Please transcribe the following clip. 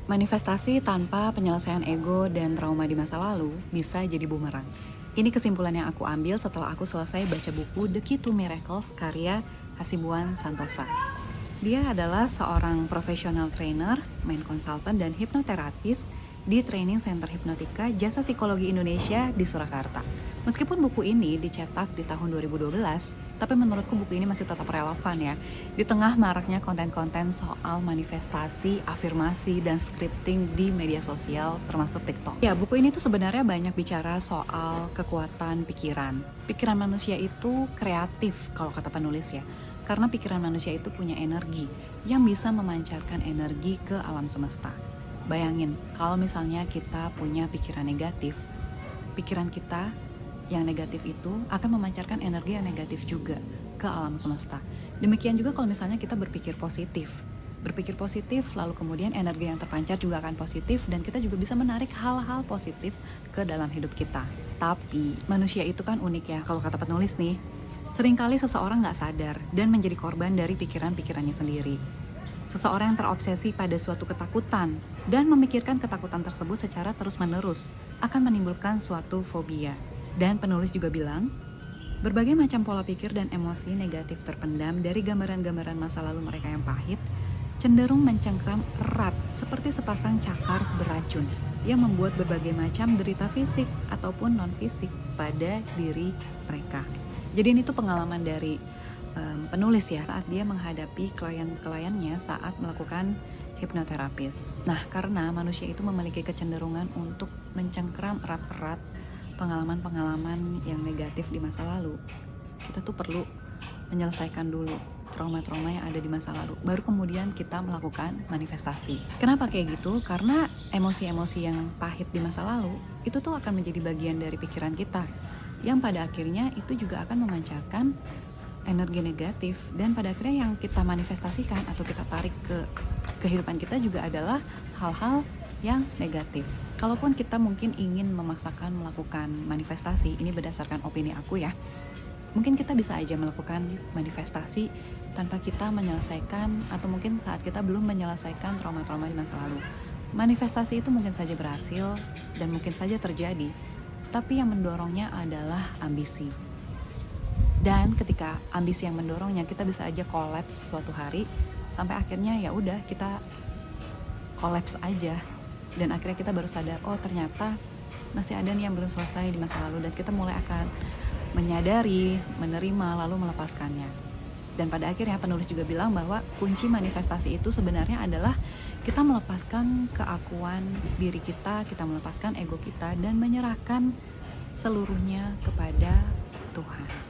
Manifestasi tanpa penyelesaian ego dan trauma di masa lalu bisa jadi bumerang. Ini kesimpulan yang aku ambil setelah aku selesai baca buku The Key to Miracles karya Hasibuan Santosa. Dia adalah seorang profesional trainer, mind consultant, dan hipnoterapis di Training Center Hipnotika Jasa Psikologi Indonesia di Surakarta. Meskipun buku ini dicetak di tahun 2012, tapi menurutku buku ini masih tetap relevan ya. Di tengah maraknya konten-konten soal manifestasi, afirmasi, dan scripting di media sosial termasuk TikTok. Ya, buku ini tuh sebenarnya banyak bicara soal kekuatan pikiran. Pikiran manusia itu kreatif kalau kata penulis ya. Karena pikiran manusia itu punya energi yang bisa memancarkan energi ke alam semesta. Bayangin, kalau misalnya kita punya pikiran negatif, pikiran kita yang negatif itu akan memancarkan energi yang negatif juga ke alam semesta. Demikian juga kalau misalnya kita berpikir positif. Berpikir positif, lalu kemudian energi yang terpancar juga akan positif dan kita juga bisa menarik hal-hal positif ke dalam hidup kita. Tapi manusia itu kan unik ya, kalau kata penulis nih. Seringkali seseorang nggak sadar dan menjadi korban dari pikiran-pikirannya sendiri. Seseorang yang terobsesi pada suatu ketakutan dan memikirkan ketakutan tersebut secara terus-menerus akan menimbulkan suatu fobia. Dan penulis juga bilang, berbagai macam pola pikir dan emosi negatif terpendam dari gambaran-gambaran masa lalu mereka yang pahit cenderung mencengkram erat seperti sepasang cakar beracun yang membuat berbagai macam derita fisik ataupun non-fisik pada diri mereka. Jadi ini tuh pengalaman dari penulis ya saat dia menghadapi klien-kliennya saat melakukan hipnoterapis. Nah, karena manusia itu memiliki kecenderungan untuk mencengkram erat-erat pengalaman-pengalaman yang negatif di masa lalu, kita tuh perlu menyelesaikan dulu trauma-trauma yang ada di masa lalu, baru kemudian kita melakukan manifestasi. Kenapa kayak gitu? Karena emosi-emosi yang pahit di masa lalu itu tuh akan menjadi bagian dari pikiran kita yang pada akhirnya itu juga akan memancarkan energi negatif, dan pada akhirnya yang kita manifestasikan atau kita tarik ke kehidupan kita juga adalah hal-hal yang negatif. Kalaupun kita mungkin ingin memaksakan melakukan manifestasi, ini berdasarkan opini aku ya, mungkin kita bisa aja melakukan manifestasi tanpa kita menyelesaikan, atau mungkin saat kita belum menyelesaikan trauma-trauma di masa lalu. Manifestasi itu mungkin saja berhasil dan mungkin saja terjadi, tapi yang mendorongnya adalah ambisi. Dan ketika ambisi yang mendorongnya, kita bisa aja kolaps suatu hari sampai akhirnya ya udah kita kolaps aja, dan akhirnya kita baru sadar, oh ternyata masih ada nih yang belum selesai di masa lalu, dan kita mulai akan menyadari, menerima, lalu melepaskannya. Dan pada akhirnya penulis juga bilang bahwa kunci manifestasi itu sebenarnya adalah kita melepaskan keakuan diri kita melepaskan ego kita dan menyerahkan seluruhnya kepada Tuhan.